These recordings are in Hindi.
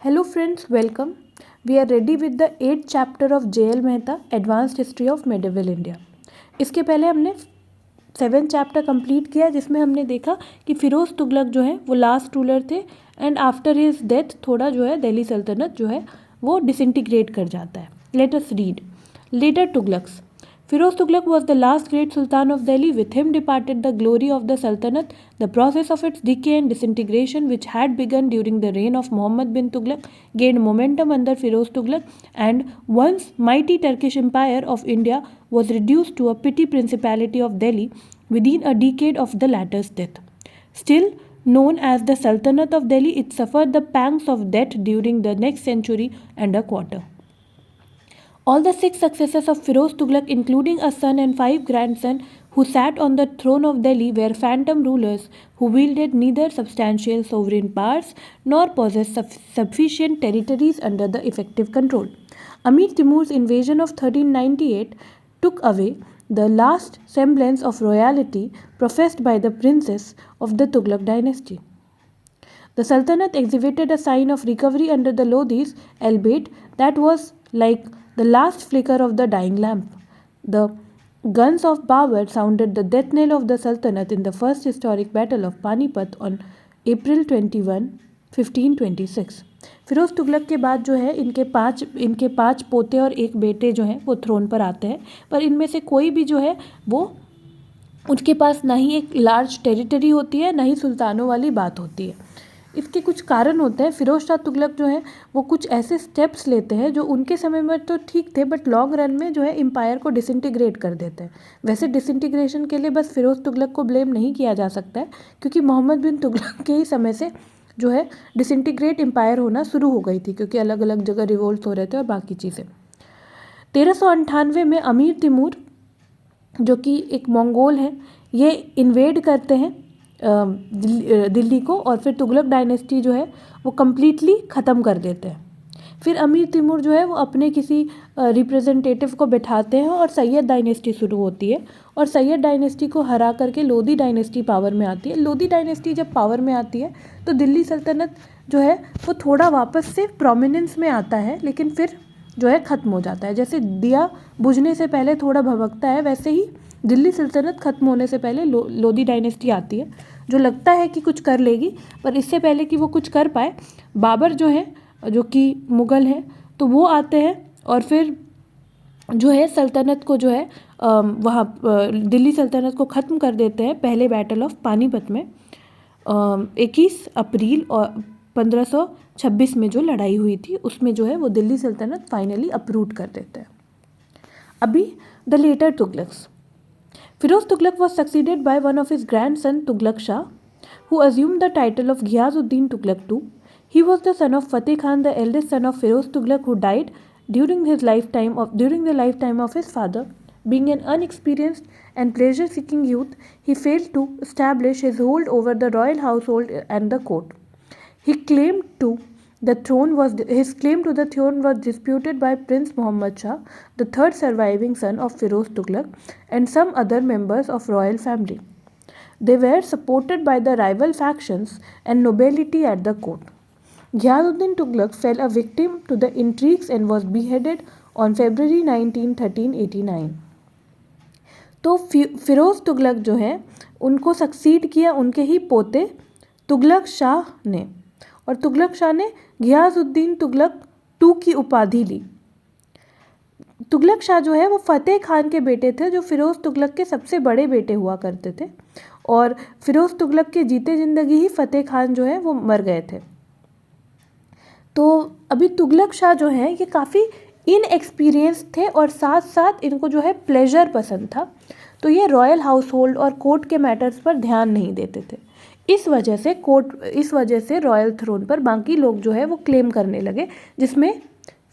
Hello friends, welcome. We are ready with the 8th chapter of J.L. Mehta, Advanced History of Medieval India. इसके पहले हमने 7th चैप्टर कंप्लीट किया जिसमें हमने देखा कि फिरोज तुगलक जो है वो लास्ट रूलर थे एंड आफ्टर हिज डेथ थोड़ा जो है दिल्ली सल्तनत जो है वो डिसइंटीग्रेट कर जाता है. Let us read. Later Tughlaqs. Firoz Tughlaq was the last great Sultan of Delhi. With him departed the glory of the Sultanate. The process of its decay and disintegration, which had begun during the reign of Muhammad bin Tughlaq, gained momentum under Firoz Tughlaq, and once mighty Turkish Empire of India was reduced to a petty principality of Delhi within a decade of the latter's death. Still known as the Sultanate of Delhi, it suffered the pangs of death during the next century and a quarter. All the 6 successors of Firoz Tughlaq, including a son and 5 grandsons who sat on the throne of Delhi, were phantom rulers who wielded neither substantial sovereign powers nor possessed sufficient territories under the effective control. Amir Timur's invasion of 1398 took away the last semblance of royalty professed by the princes of the Tughlaq dynasty. The Sultanate exhibited a sign of recovery under the Lodhis, albeit that was like the last flicker of the dying lamp. The guns of Babur sounded the death knell of the Sultanate in the first historic battle of Panipat on April 21, 1526. Firoz Tughlaq के बाद जो है इनके पाँच पोते और एक बेटे जो हैं वो थ्रोन पर आते हैं, पर इनमें से कोई भी जो है वो उनके पास ना ही एक लार्ज टेरिटरी होती है ना ही सुल्तानों वाली बात होती है. इसके कुछ कारण होते हैं. फिरोज शाह तुगलक जो है वो कुछ ऐसे स्टेप्स लेते हैं जो उनके समय में तो ठीक थे बट लॉन्ग रन में जो है एम्पायर को डिसइंटीग्रेट कर देते हैं. वैसे डिसइंटीग्रेशन के लिए बस फिरोज तुगलक को ब्लेम नहीं किया जा सकता है क्योंकि मोहम्मद बिन तुगलक के ही समय से जो है डिसइंटीग्रेट एम्पायर होना शुरू हो गई थी क्योंकि अलग अलग जगह रिवोल्ट हो रहे थे और बाकी चीज़ें. 1398 में अमीर तिमूर जो कि एक मंगोल हैं ये इन्वेड करते हैं दिल्ली को और फिर तुगलक डायनेस्टी जो है वो कम्प्लीटली ख़त्म कर देते हैं. फिर अमीर तिमूर जो है वो अपने किसी रिप्रेजेंटेटिव को बिठाते हैं और सैयद डायनेस्टी शुरू होती है और सैयद डायनेस्टी को हरा करके लोधी डायनेस्टी पावर में आती है. लोधी डायनेस्टी जब पावर में आती है तो दिल्ली सल्तनत जो है वो थोड़ा वापस से प्रोमिनेंस में आता है लेकिन फिर जो है ख़त्म हो जाता है. जैसे दिया बुझने से पहले थोड़ा भभकता है वैसे ही दिल्ली सल्तनत ख़त्म होने से पहले लोधी डायनेस्टी आती है जो लगता है कि कुछ कर लेगी, पर इससे पहले कि वो कुछ कर पाए बाबर जो है जो कि मुग़ल हैं तो वो आते हैं और फिर जो है सल्तनत को जो है वहाँ दिल्ली सल्तनत को ख़त्म कर देते हैं पहले बैटल ऑफ पानीपत में 21 अप्रैल और 1526 में जो लड़ाई हुई थी उसमें जो है वो दिल्ली सल्तनत फाइनली अप्रूव कर देते हैं. अभी the later Tughlaqs. Firoz Tughlaq was succeeded by one of his grandson Tughlaq Shah, who assumed the title of Ghiyazuddin Tughlaq II. He was the son of Fateh Khan, the eldest son of Firoz Tughlaq, who died during the lifetime of his father. Being an unexperienced and pleasure-seeking youth, he failed to establish his hold over the royal household and the court. His claim to the throne was disputed by Prince Muhammad Shah, the third surviving son of Firoz Tughlaq, and some other members of royal family. They were supported by the rival factions and nobility at the court. Ghiyazuddin Tughlaq fell a victim to the intrigues and was beheaded on February 19, 1389. तो फिरोज तुगलक जो है उनको सक्सीड किया उनके ही पोते तुगलक शाह ने और तुगलक शाह ने घियाजुद्दीन तुगलक II की उपाधि ली. तुगलक शाह जो है वो फ़तेह खान के बेटे थे जो फिरोज़ तुगलक के सबसे बड़े बेटे हुआ करते थे और फिरोज़ तुगलक के जीते ज़िंदगी ही फ़तेह खान जो है वो मर गए थे. तो अभी तुगलक शाह जो है ये काफ़ी इनएक्सपीरियंस थे और साथ साथ इनको जो है प्लेजर पसंद था तो ये रॉयल हाउस होल्ड और कोर्ट के मैटर्स पर ध्यान नहीं देते थे. इस वजह से रॉयल थ्रोन पर बाकी लोग जो है वो क्लेम करने लगे जिसमें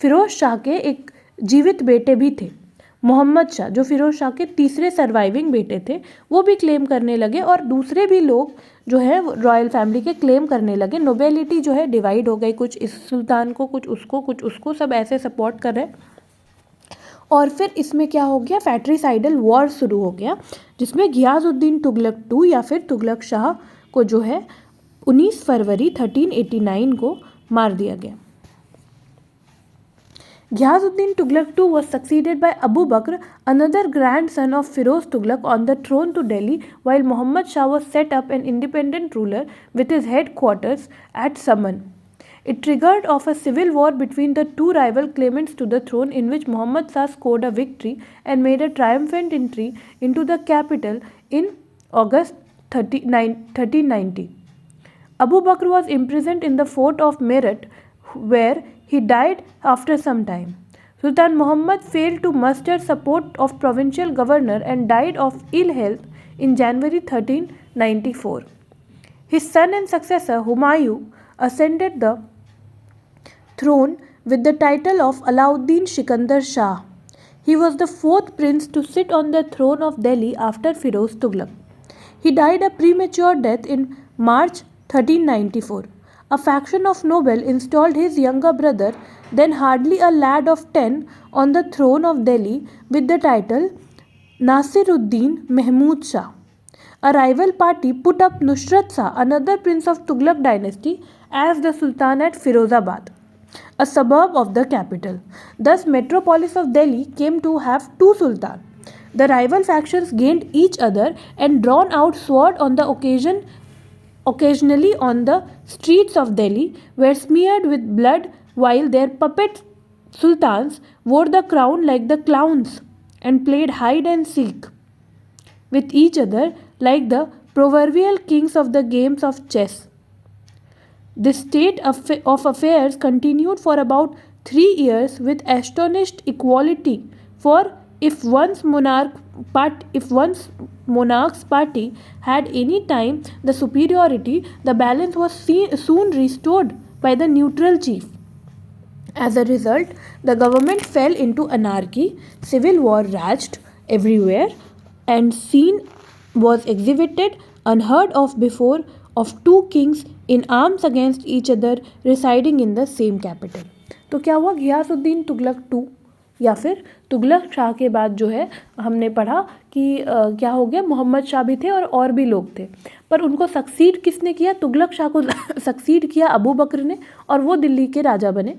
फिरोज शाह के एक जीवित बेटे भी थे मोहम्मद शाह जो फिरोज शाह के तीसरे सर्वाइविंग बेटे थे वो भी क्लेम करने लगे और दूसरे भी लोग जो है रॉयल फैमिली के क्लेम करने लगे. नोबेलिटी जो है डिवाइड हो गई, कुछ इस सुल्तान को कुछ उसको सब ऐसे सपोर्ट कर रहे और फिर इसमें क्या हो गया फैट्रिसाइडल वॉर शुरू हो गया जिसमें घियाजुद्दीन तुगलक II या फिर तुगलक शाह को जो है 19 फरवरी 1389 को मार दिया गया. Ghiasuddin Tughlaq II was succeeded by Abu Bakr, another grandson of Firoz Tughlaq, on the throne to Delhi, while Muhammad Shah was set up an independent ruler with his headquarters at Saman. It triggered off a civil war between the two rival claimants to the throne, in which Muhammad Shah scored a victory and made a triumphant entry into the capital in August 1390. Abu Bakr was imprisoned in the fort of Meerut, where he died after some time. Sultan Muhammad failed to muster support of provincial governor and died of ill health in January 1394. His son and successor Humayun ascended the throne with the title of Alauddin Sikandar Shah. He was the fourth prince to sit on the throne of Delhi after Firoz Tughlaq. He died a premature death in March 1394. A faction of nobles installed his younger brother, then hardly a lad of 10, on the throne of Delhi with the title Nasiruddin Mahmud Shah. A rival party put up Nusrat Shah, another prince of Tughlaq dynasty, as the Sultan at Firozabad, a suburb of the capital. Thus, metropolis of Delhi came to have two sultans. The rival factions gained each other and drawn out sword on the occasionally on the streets of Delhi were smeared with blood, while their puppet sultans wore the crown like the clowns and played hide and seek with each other like the proverbial kings of the games of chess. This state of affairs continued for about 3 years with astonished equality, for if one's monarch's party had any time the superiority, the balance was soon restored by the neutral chief. As a result, the government fell into anarchy, civil war raged everywhere, and scene was exhibited unheard of before of two kings in arms against each other residing in the same capital. तो क्या हुआ, घियासुद्दीन तुगलक टू या फिर तुगलक शाह के बाद जो है हमने पढ़ा कि क्या हो गया, मोहम्मद शाह भी थे और भी लोग थे, पर उनको सक्सीड किसने किया? तुगलक शाह को सक्सीड किया अबू बकर ने, और वो दिल्ली के राजा बने।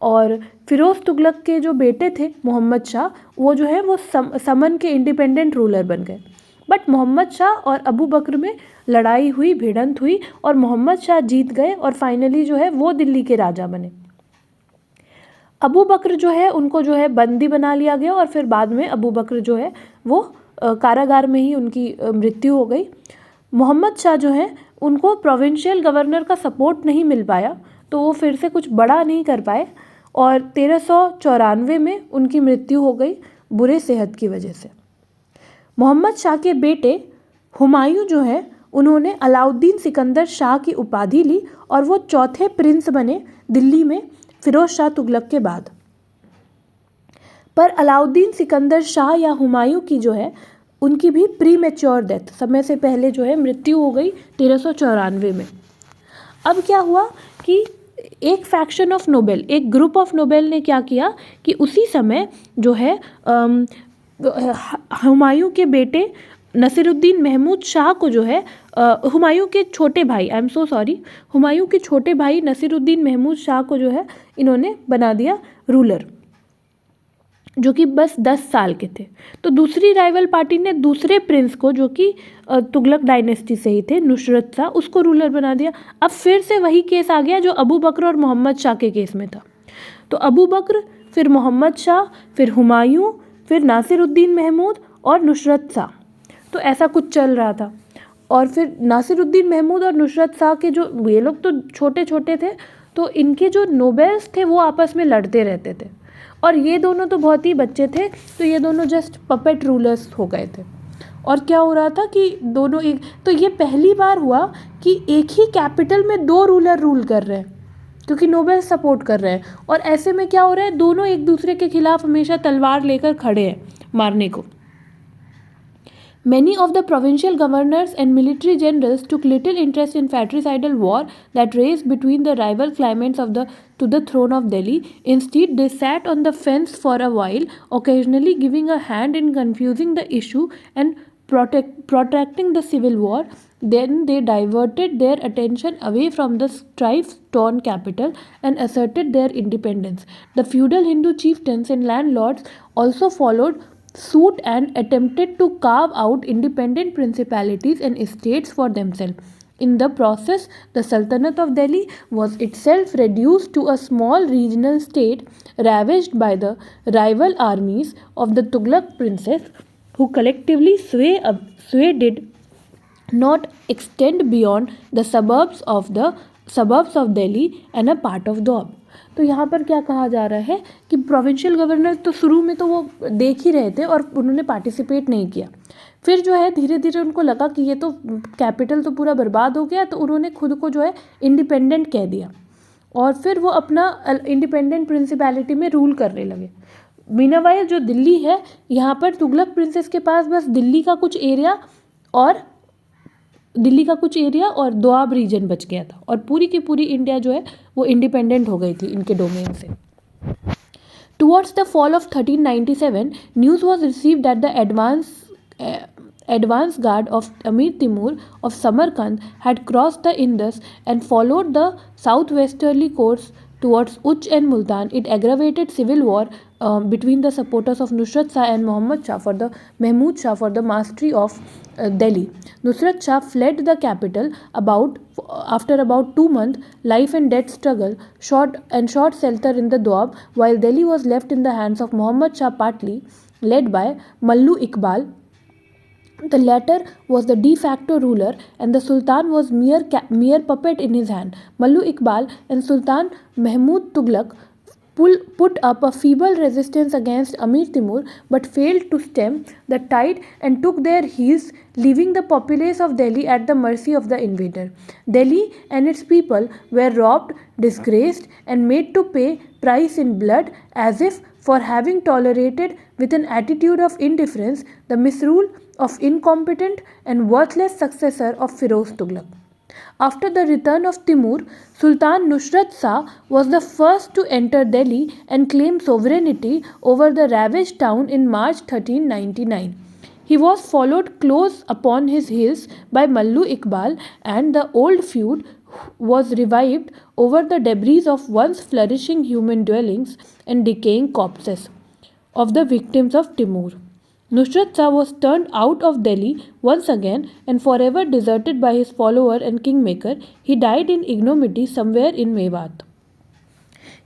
और फिरोज़ तुगलक के जो बेटे थे मोहम्मद शाह, वो जो है वो समन के इंडिपेंडेंट रूलर बन गए। बट मोहम्मद शाह और अबू बकर में लड़ाई हुई, भिड़ंत हुई, और मोहम्मद शाह जीत गए और फाइनली जो है वो दिल्ली के राजा बने। अबू बकर जो है उनको जो है बंदी बना लिया गया, और फिर बाद में अबू बकर जो है वो कारागार में ही उनकी मृत्यु हो गई। मोहम्मद शाह जो है उनको प्रोविंशियल गवर्नर का सपोर्ट नहीं मिल पाया, तो वो फिर से कुछ बड़ा नहीं कर पाए, और 1394 में उनकी मृत्यु हो गई बुरे सेहत की वजह से। मोहम्मद शाह के बेटे हुमायूं जो है उन्होंने अलाउद्दीन सिकंदर शाह की उपाधि ली, और वो चौथे प्रिंस बने दिल्ली में फिरोज शाह तुगलक के बाद। पर अलाउद्दीन सिकंदर शाह या हुमायूं की जो है उनकी भी प्री मैच्योर डेथ, समय से पहले जो है मृत्यु हो गई 1394 में। अब क्या हुआ कि एक फैक्शन ऑफ नोबेल, एक ग्रुप ऑफ नोबेल ने क्या किया कि उसी समय जो है हुमायूं के बेटे नसीरुद्दीन महमूद शाह को जो है हुमायूं के छोटे भाई, हुमायूं के छोटे भाई नसीरुद्दीन महमूद शाह को जो है इन्होंने बना दिया रूलर, जो कि बस 10 साल के थे। तो दूसरी राइवल पार्टी ने दूसरे प्रिंस को, जो कि तुगलक डायनेस्टी से ही थे, नुसरत शाह, उसको रूलर बना दिया। अब फिर से वही केस आ गया जो अबू बकर और मोहम्मद शाह के केस में था। तो अबू बकर, फिर मोहम्मद शाह, फिर हुमायूं, फिर नासिरुद्दीन महमूद और नुसरत शाह, तो ऐसा कुछ चल रहा था। और फिर नासिरुद्दीन महमूद और नुसरत शाह के जो, ये लोग तो छोटे छोटे थे, तो इनके जो नोबेल्स थे वो आपस में लड़ते रहते थे, और ये दोनों तो बहुत ही बच्चे थे, तो ये दोनों जस्ट पपेट रूलर्स हो गए थे। और क्या हो रहा था कि दोनों एक, तो ये पहली बार हुआ कि एक ही कैपिटल में 2 रूलर रूल कर रहे हैं, क्योंकि नोबेल सपोर्ट कर रहे हैं, और ऐसे में क्या हो रहा है, दोनों एक दूसरे के खिलाफ हमेशा तलवार लेकर खड़े हैं मारने को। Many of the provincial governors and military generals took little interest in fratricidal war that raged between the rival claimants to the throne of Delhi. Instead, they sat on the fence for a while, occasionally giving a hand in confusing the issue and protracting the civil war. Then they diverted their attention away from the strife-torn capital and asserted their independence. The feudal Hindu chieftains and landlords also followed suit and attempted to carve out independent principalities and estates for themselves. In the process, the Sultanate of Delhi was itself reduced to a small regional state ravaged by the rival armies of the Tughlaq princes, who collectively swayed did not extend beyond the suburbs of Delhi and a part of Doab. तो यहाँ पर क्या कहा जा रहा है कि प्रोविंशियल गवर्नर तो शुरू में तो वो देख ही रहे थे और उन्होंने पार्टिसिपेट नहीं किया। फिर जो है धीरे धीरे उनको लगा कि ये तो कैपिटल तो पूरा बर्बाद हो गया, तो उन्होंने खुद को जो है इंडिपेंडेंट कह दिया और फिर वो अपना इंडिपेंडेंट प्रिंसिपैलिटी में रूल करने लगे। मीनावाइल जो दिल्ली है, यहाँ पर तुगलक प्रिंसेस के पास बस दिल्ली का कुछ एरिया और दोआब रीजन बच गया था और पूरी की पूरी इंडिया जो है वो इंडिपेंडेंट हो गई थी इनके डोमेन से। Towards the fall of 1397, news was received that the advance guard of Amir Timur of Samarkand had crossed the Indus and followed the southwesterly course towards Uch and Multan. It aggravated civil war between the supporters of Nusrat Shah and Mahmud Shah for the mastery of Delhi. Nusrat Shah fled the capital after about 2 months life and death struggle, sought shelter in the Doab, while Delhi was left in the hands of Muhammad Shah Patli, led by Mallu Iqbal. The latter was the de facto ruler and the Sultan was mere puppet in his hand. Mallu Iqbal and Sultan Mahmud Tughlaq put up a feeble resistance against Amir Timur but failed to stem the tide and took their heels, leaving the populace of Delhi at the mercy of the invader. Delhi and its people were robbed, disgraced, and made to pay price in blood, as if for having tolerated with an attitude of indifference the misrule of incompetent and worthless successor of Firoz Tughlaq. After the return of Timur, Sultan Nusrat Shah was the first to enter Delhi and claim sovereignty over the ravaged town in March 1399. He was followed close upon his heels by Mallu Iqbal, and the old feud was revived over the debris of once flourishing human dwellings and decaying corpses of the victims of Timur. Nusrat Shah was turned out of Delhi once again and forever deserted by his follower and kingmaker. He died in ignominy somewhere in Mewat.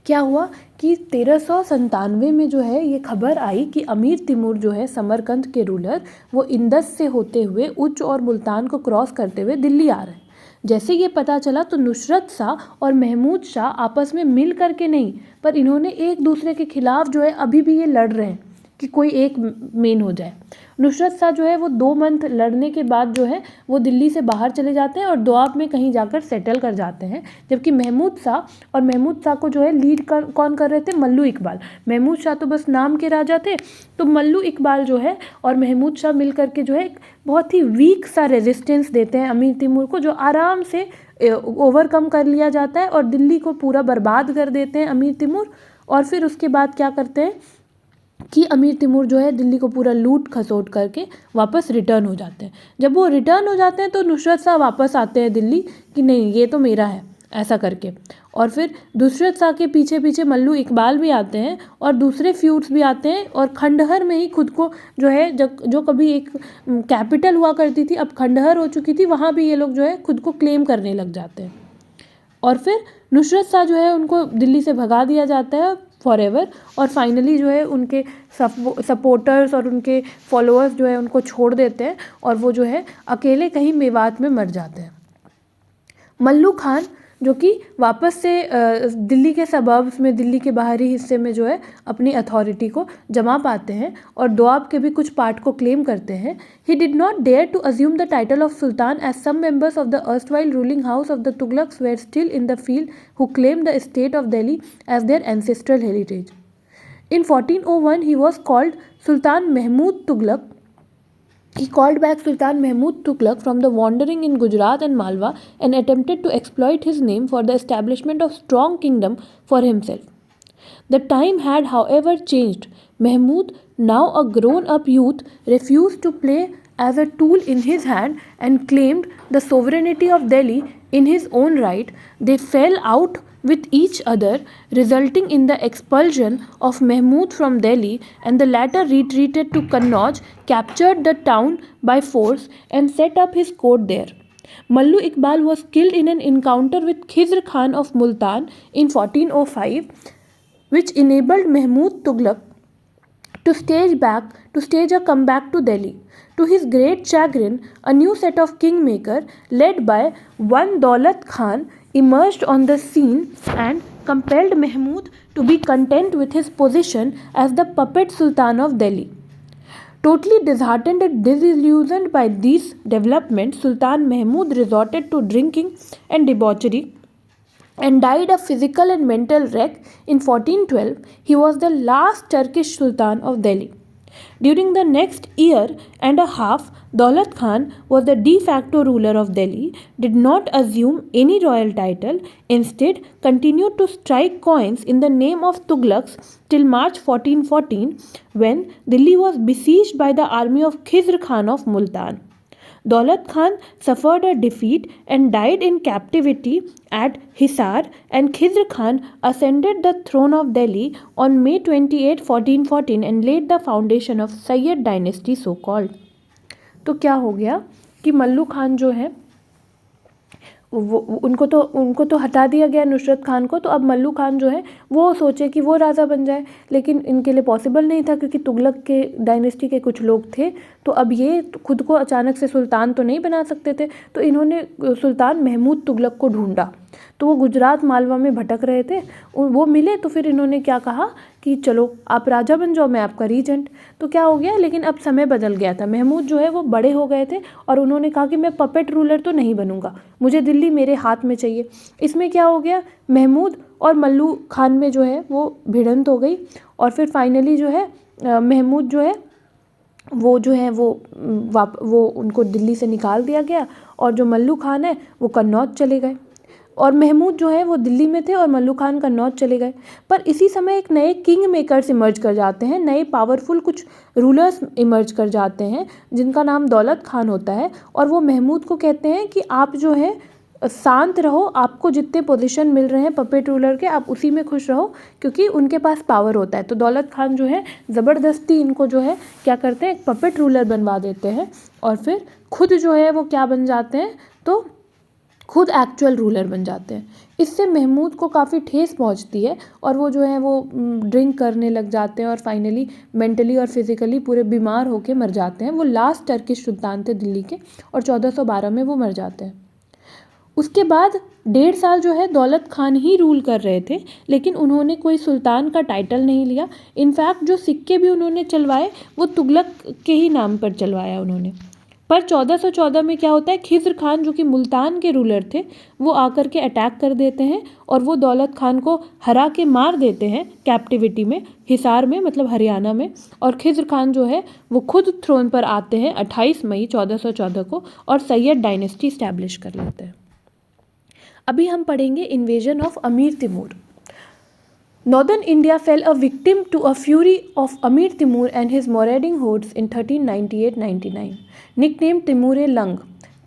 क्या हुआ कि 1397 में जो है ये खबर आई कि अमीर तिमूर जो है समरकंद के रूलर, वो इंदस से होते हुए उच्च और मुल्तान को क्रॉस करते हुए दिल्ली आ रहे हैं। जैसे ये पता चला तो नुसरत शाह और महमूद शाह आपस में मिल करके नहीं, पर इन्होंने एक दूसरे के खिलाफ जो है अभी भी ये लड़ रहे हैं कि कोई एक मेन हो जाए। नुसरत शाह जो है वो 2 मंथ लड़ने के बाद जो है वो दिल्ली से बाहर चले जाते हैं और दोआब में कहीं जाकर सेटल कर जाते हैं, जबकि महमूद शाह को जो है लीड कौन कर रहे थे? मल्लू इकबाल। महमूद शाह तो बस नाम के राजा थे, तो मल्लू इकबाल जो है और महमूद शाह मिल करके जो है एक बहुत ही वीक सा रेजिस्टेंस देते हैं अमीर तिमूर को, जो आराम से ओवरकम कर लिया जाता है और दिल्ली को पूरा बर्बाद कर देते हैं अमीर तिमूर। और फिर उसके बाद क्या करते हैं कि अमीर तिमूर जो है दिल्ली को पूरा लूट खसोट करके वापस रिटर्न हो जाते हैं। जब वो रिटर्न हो जाते हैं तो नुसरत शाह वापस आते हैं दिल्ली कि नहीं ये तो मेरा है, ऐसा करके। और फिर नुसरत शाह के पीछे पीछे मल्लू इकबाल भी आते हैं और दूसरे फ्यूड्स भी आते हैं, और खंडहर में ही खुद को जो है जो कभी एक कैपिटल हुआ करती थी अब खंडहर हो चुकी थी, वहाँ भी ये लोग जो है खुद को क्लेम करने लग जाते हैं। और फिर नुसरत शाह जो है उनको दिल्ली से भगा दिया जाता है फॉरएवर, और फाइनली जो है उनके सपोर्टर्स और उनके फॉलोअर्स जो है उनको छोड़ देते हैं और वो जो है अकेले कहीं मेवात में मर जाते हैं। मल्लू खान जो कि वापस से दिल्ली के सबर्ब्स में, दिल्ली के बाहरी हिस्से में जो है अपनी अथॉरिटी को जमा पाते हैं और दोआब के भी कुछ पार्ट को क्लेम करते हैं। He did not dare to assume the title of sultan as some members of the erstwhile ruling house of the Tughlaqs were still in the field who claim the state of Delhi as their ancestral heritage. In 1401 he was called Sultan Mahmud Tughlaq. He called back Sultan Mahmud Tughlaq from the wandering in Gujarat and Malwa and attempted to exploit his name for the establishment of strong kingdom for himself. The time had, however, changed. Mahmud, now a grown-up youth, refused to play as a tool in his hand and claimed the sovereignty of Delhi in his own right, they fell out with each other, resulting in the expulsion of Mahmud from Delhi, and the latter retreated to Kannauj, captured the town by force, and set up his court there. Mallu Iqbal was killed in an encounter with Khizr Khan of Multan in 1405, which enabled Mahmud Tughlaq to stage a comeback to Delhi. To his great chagrin, a new set of kingmaker, led by one Daulat Khan, emerged on the scene and compelled Mahmud to be content with his position as the puppet Sultan of Delhi. Totally disheartened and disillusioned by these developments, Sultan Mahmud resorted to drinking and debauchery and died a physical and mental wreck in 1412. He was the last Turkish Sultan of Delhi. During the next year and a half, Daulat Khan was the de facto ruler of Delhi, did not assume any royal title, instead continued to strike coins in the name of Tughlaqs till March 1414, when Delhi was besieged by the army of Khizr Khan of Multan. Daulat Khan suffered a defeat and died in captivity at Hisar, and Khizr Khan ascended the throne of Delhi on May 28, 1414 and laid the foundation of Sayyid dynasty so called. तो क्या हो गया कि मल्लू खान जो है वो उनको तो हटा दिया गया नुसरत खान को, तो अब मल्लू खान जो है वो सोचे कि वो राजा बन जाए, लेकिन इनके लिए पॉसिबल नहीं था क्योंकि तुगलक के डायनेस्टी के कुछ लोग थे, तो अब ये खुद को अचानक से सुल्तान तो नहीं बना सकते थे, तो इन्होंने सुल्तान महमूद तुगलक को ढूंढा। तो वो गुजरात मालवा में भटक रहे थे, वो मिले, तो फिर इन्होंने क्या कहा कि चलो आप राजा बन जाओ, मैं आपका रीजेंट। तो क्या हो गया, लेकिन अब समय बदल गया था, महमूद जो है वो बड़े हो गए थे और उन्होंने कहा कि मैं पपेट रूलर तो नहीं बनूंगा, मुझे दिल्ली मेरे हाथ में चाहिए। इसमें क्या हो गया, महमूद और मल्लू खान में जो है वो भिड़ंत हो गई और फिर फाइनली जो है महमूद जो है वो उनको दिल्ली से निकाल दिया गया और जो मल्लू खान है वो कन्नौज चले गए, और महमूद जो है वो दिल्ली में थे और मल्लू खान कन्नौज चले गए। पर इसी समय एक नए किंग मेकर्स इमर्ज कर जाते हैं, नए पावरफुल कुछ रूलर्स इमर्ज कर जाते हैं जिनका नाम दौलत खान होता है, और वो महमूद को कहते हैं कि आप जो है शांत रहो, आपको जितने पोजीशन मिल रहे हैं पपेट रूलर के आप उसी में खुश रहो, क्योंकि उनके पास पावर होता है। तो दौलत खान जो है ज़बरदस्ती इनको जो है क्या करते हैं, एक पपेट रूलर बनवा देते हैं और फिर खुद जो है वो क्या बन जाते हैं, तो खुद एक्चुअल रूलर बन जाते हैं। इससे महमूद को काफ़ी ठेस पहुंचती है और वो जो है वो ड्रिंक करने लग जाते हैं और फाइनली मेंटली और फिज़िकली पूरे बीमार होकर मर जाते हैं। वो लास्ट टर्किश सुल्तान थे दिल्ली के और 1412 में वो मर जाते हैं। उसके बाद 1.5 साल जो है दौलत खान ही रूल कर रहे थे, लेकिन उन्होंने कोई सुल्तान का टाइटल नहीं लिया। इनफैक्ट जो सिक्के भी उन्होंने चलवाए वो तुगलक के ही नाम पर चलवाया उन्होंने। पर 1414 में क्या होता है, खिज़्र खान जो कि मुल्तान के रूलर थे वो आकर के अटैक कर देते हैं और वो दौलत खान को हरा के मार देते हैं कैप्टिविटी में, हिसार में, मतलब हरियाणा में। और खिज़्र खान जो है वो खुद थ्रोन पर आते हैं 28 मई 1414 को और सैयद डायनेस्टी इस्टेब्लिश कर लेते हैं। अभी हम पढ़ेंगे इन्वेजन ऑफ अमीर Timur. Northern India fell a victim to a fury of Amir Timur and his marauding hordes in 1398-99. Nicknamed Timur Lung,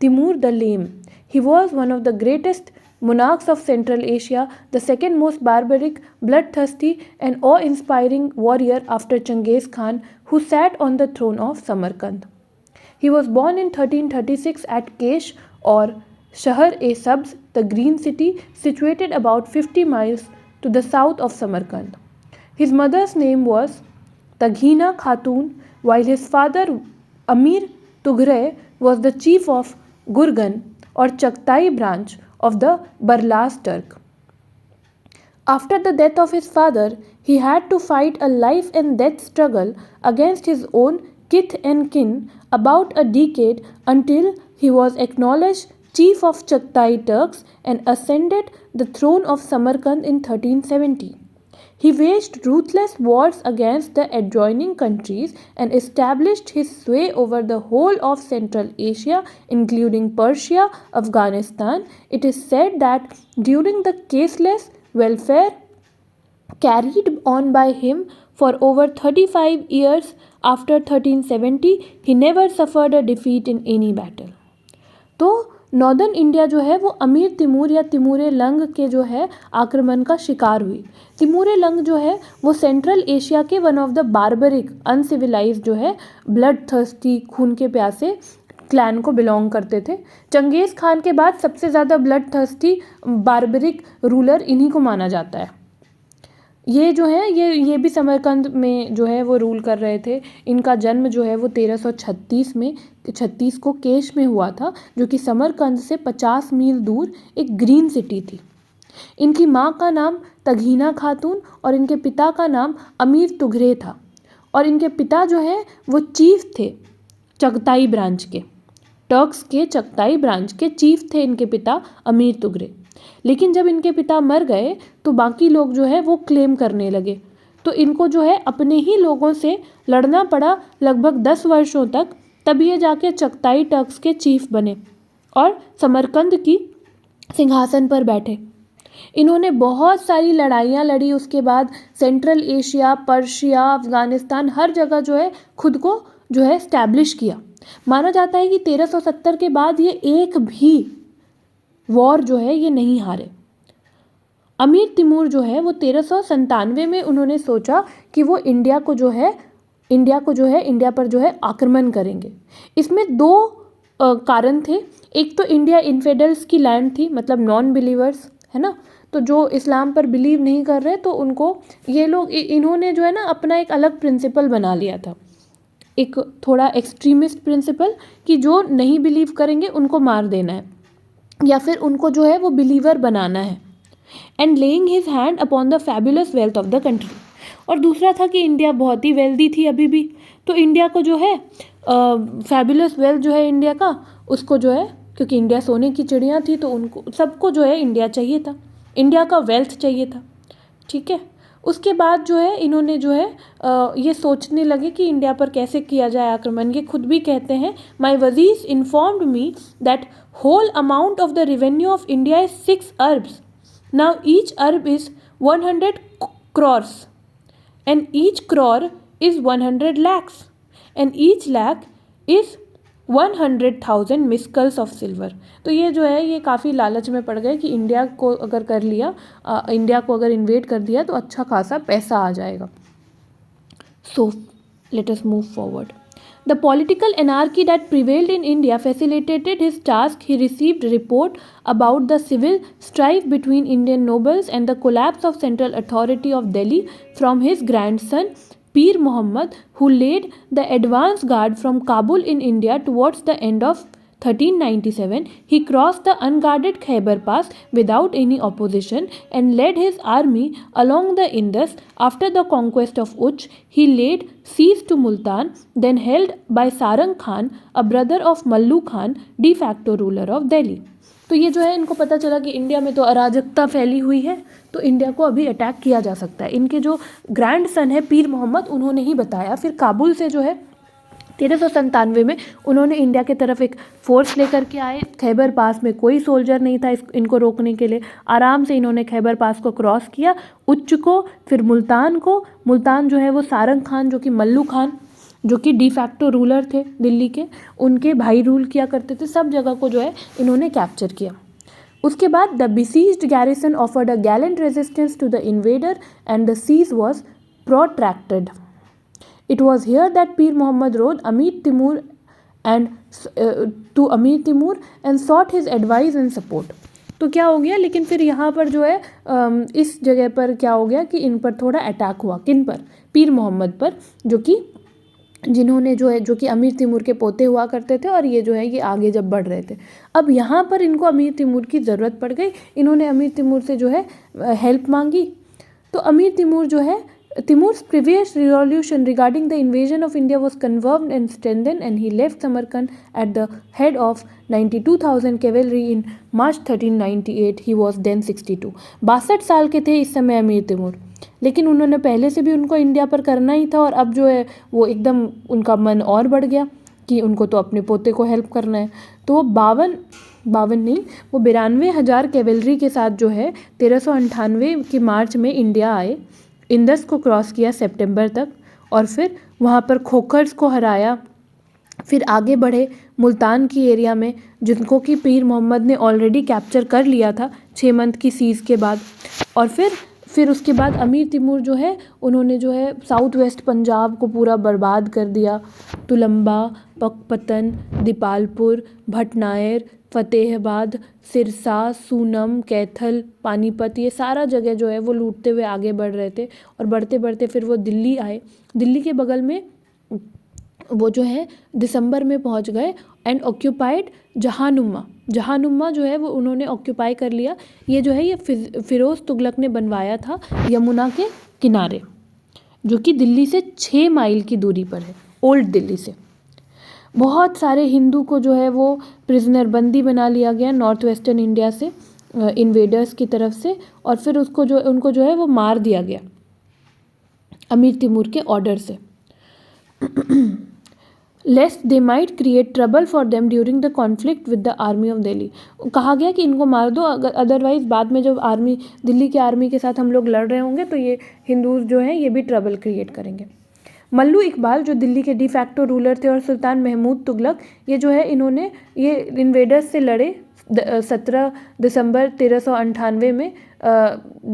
Timur the Lame, he was one of the greatest monarchs of Central Asia, the second most barbaric, bloodthirsty and awe-inspiring warrior after Genghis Khan, who sat on the throne of Samarkand. He was born in 1336 at Kesh or Shahar-e-Sabz, the Green City, situated about 50 miles to the south of Samarkand. His mother's name was Taghina Khatun, while his father Amir Tughreh was the chief of Gurgan or Chagtai branch of the Barlas Turk. After the death of his father, he had to fight a life and death struggle against his own kith and kin about a decade until he was acknowledged chief of Chagtai Turks and ascended the throne of Samarkand in 1370. He waged ruthless wars against the adjoining countries and established his sway over the whole of Central Asia, including Persia, Afghanistan. It is said that during the caseless welfare carried on by him For over 35 years after 1370, he never suffered a defeat in any battle. तो नॉर्दर्न इंडिया जो है वो अमीर तिमूर या तिमूरे लंग के जो है आक्रमण का शिकार हुई। तिमूरे लंग जो है वो सेंट्रल एशिया के one of the barbaric uncivilised जो है ब्लड थर्स्टी खून के प्यासे क्लैन को बिलोंग करते थे। चंगेज़ खान के बाद सबसे ज़्यादा ब्लड थर्स्टी बार्बरिक रूलर इन्हीं को माना जाता है। ये जो है ये भी समरकंद में जो है वो रूल कर रहे थे। इनका जन्म जो है वो 1336 को केश में हुआ था, जो कि समरकंद से 50 मील दूर एक ग्रीन सिटी थी। इनकी माँ का नाम तगहीना खातून और इनके पिता का नाम अमीर तुघरे था। और इनके पिता जो है वो चीफ थे चगताई ब्रांच के, टर्क्स के चगताई ब्रांच के चीफ थे इनके पिता अमीर तुघरे। लेकिन जब इनके पिता मर गए तो बाकी लोग जो है वो क्लेम करने लगे, तो इनको जो है अपने ही लोगों से लड़ना पड़ा लगभग 10 वर्षों तक। तब ये जाके चगताई टर्क्स के चीफ बने और समरकंद की सिंहासन पर बैठे। इन्होंने बहुत सारी लड़ाइयाँ लड़ी। उसके बाद सेंट्रल एशिया, पर्शिया, अफ़गानिस्तान, हर जगह जो है खुद को जो है स्टैब्लिश किया। माना जाता है कि 1370 के बाद ये एक भी वॉर जो है ये नहीं हारे। अमीर तिमूर जो है वो 1397 में उन्होंने सोचा कि वो इंडिया पर जो है आक्रमण करेंगे। इसमें 2 कारण थे। एक तो इंडिया इन्फेडल्स की लैंड थी, मतलब नॉन बिलीवर्स, है ना, तो जो इस्लाम पर बिलीव नहीं कर रहे, तो उनको ये लोग इन्होंने जो है ना अपना एक अलग प्रिंसिपल बना लिया था, एक थोड़ा एक्सट्रीमिस्ट प्रिंसिपल, कि जो नहीं बिलीव करेंगे उनको मार देना है या फिर उनको जो है वो बिलीवर बनाना है। And laying his hand upon the fabulous wealth of the country. और दूसरा था कि इंडिया बहुत ही वेल्दी थी अभी भी, तो इंडिया को जो है फैबुलस वेल्थ जो है इंडिया का, उसको जो है, क्योंकि इंडिया सोने की चिड़िया थी, तो उनको सबको जो है इंडिया चाहिए था, इंडिया का वेल्थ चाहिए था। ठीक है, उसके बाद जो है इन्होंने जो है ये सोचने लगे कि इंडिया पर कैसे किया जाए आक्रमण। ये खुद भी कहते हैं, माई वजीज informed me that whole amount of the revenue of India is 6 arabs. Now each arab is 100 crores and each crore is 100 lakhs and each lakh is 100,000 misqals of silver. तो ये जो है ये काफ़ी लालच में पड़ गए कि इंडिया को अगर कर लिया, इंडिया को अगर इन्वेड कर दिया तो अच्छा खासा पैसा आ जाएगा। So let us move forward. The political anarchy that prevailed in India facilitated his task. He received report about the civil strife between Indian nobles and the collapse of central authority of Delhi from his grandson Pir Muhammad, who led the advance guard from Kabul in India towards the end of 1397. He crossed the unguarded Khyber Pass without any opposition and led his army along the Indus. After the conquest of Uch, he laid siege to Multan, then held by Sarang Khan, a brother of Mallu Khan, de facto ruler of Delhi. तो ये जो है इनको पता चला कि इंडिया में तो अराजकता फैली हुई है, तो इंडिया को अभी अटैक किया जा सकता है। इनके जो ग्रैंड सन है पीर मोहम्मद, उन्होंने ही बताया। फिर काबुल से जो है 1397 में उन्होंने इंडिया की तरफ एक फ़ोर्स लेकर के आए। खैबर पास में कोई सोल्जर नहीं था इनको रोकने के लिए। आराम से इन्होंने खैबर पास को क्रॉस किया, उच्च को, फिर मुल्तान को। मुल्तान जो है वो सारंग खान, जो कि मल्लू खान, जो कि डी फैक्टो रूलर थे दिल्ली के, उनके भाई रूल किया करते थे। सब जगह को जो है इन्होंने कैप्चर किया। उसके बाद the besieged garrison offered a gallant resistance to the invader and the siege was protracted. It was here that Pir Muhammad rode to Amir Timur and sought his advice and support. तो क्या हो गया, लेकिन फिर यहाँ पर जो है इस जगह पर क्या हो गया कि इन पर थोड़ा अटैक हुआ। किन पर? पीर मोहम्मद पर, जो कि अमीर तिमूर के पोते हुआ करते थे, और ये जो है ये आगे जब बढ़ रहे थे। अब यहाँ पर इनको अमीर तिमूर की ज़रूरत पड़ गई। इन्होंने अमीर तिमूर से जो है हेल्प मांगी। तो अमीर तिमूर जो है, Timur's previous resolution regarding the invasion of India was confirmed and strengthened, and he left Samarkand at the head of 92,000 cavalry in March 1398. He was then 62. 62 साल के थे इस समय अमीर तिमूर, लेकिन उन्होंने पहले से भी उनको इंडिया पर करना ही था, और अब जो है वो एकदम उनका मन और बढ़ गया कि उनको तो अपने पोते को हेल्प करना है। तो वो 92,000 कैवेलरी के साथ जो है 1398 के मार्च में इंडिया आए। इंदस को क्रॉस किया सितंबर तक, और फिर वहाँ पर खोखर्स को हराया। फिर आगे बढ़े मुल्तान की एरिया में, जिनको कि पीर मोहम्मद ने ऑलरेडी कैप्चर कर लिया था 6 मंथ की सीज़ के बाद। और फिर उसके बाद अमीर तिमूर जो है, उन्होंने जो है साउथ वेस्ट पंजाब को पूरा बर्बाद कर दिया। तुलंबा, पकपतन, दीपालपुर, भटनायर, फतेहाबाद, सिरसा, सूनम, कैथल, पानीपत, ये सारा जगह जो है वो लूटते हुए आगे बढ़ रहे थे। और बढ़ते बढ़ते फिर वो दिल्ली आए। दिल्ली के बगल में वो जो है दिसंबर में पहुंच गए एंड ऑक्यूपाइड जहानुमा जो है वो उन्होंने ऑक्यूपाई कर लिया। ये जो है ये फिरोज़ तुगलक ने बनवाया था यमुना के किनारे, जो कि दिल्ली से 6 माइल की दूरी पर है, ओल्ड दिल्ली से। बहुत सारे हिंदू को जो है वो प्रिजनर बंदी बना लिया गया नॉर्थ वेस्टर्न इंडिया से, इन्वेडर्स की तरफ से, और फिर उनको जो है वो मार दिया गया अमीर तिमूर के ऑर्डर से। Lest they might create trouble for them during the conflict with the army of Delhi. कहा गया कि इनको मार दो, अगर अदरवाइज बाद में जब दिल्ली की आर्मी के साथ हम लोग लड़ रहे होंगे तो ये हिंदूज जो हैं ये भी ट्रबल क्रिएट करेंगे। मल्लू इकबाल जो दिल्ली के डी फैक्टो रूलर थे, और सुल्तान महमूद तुगलक, ये जो है इन्होंने ये इन्वेडर्स से लड़े 17 दिसंबर 1398 में।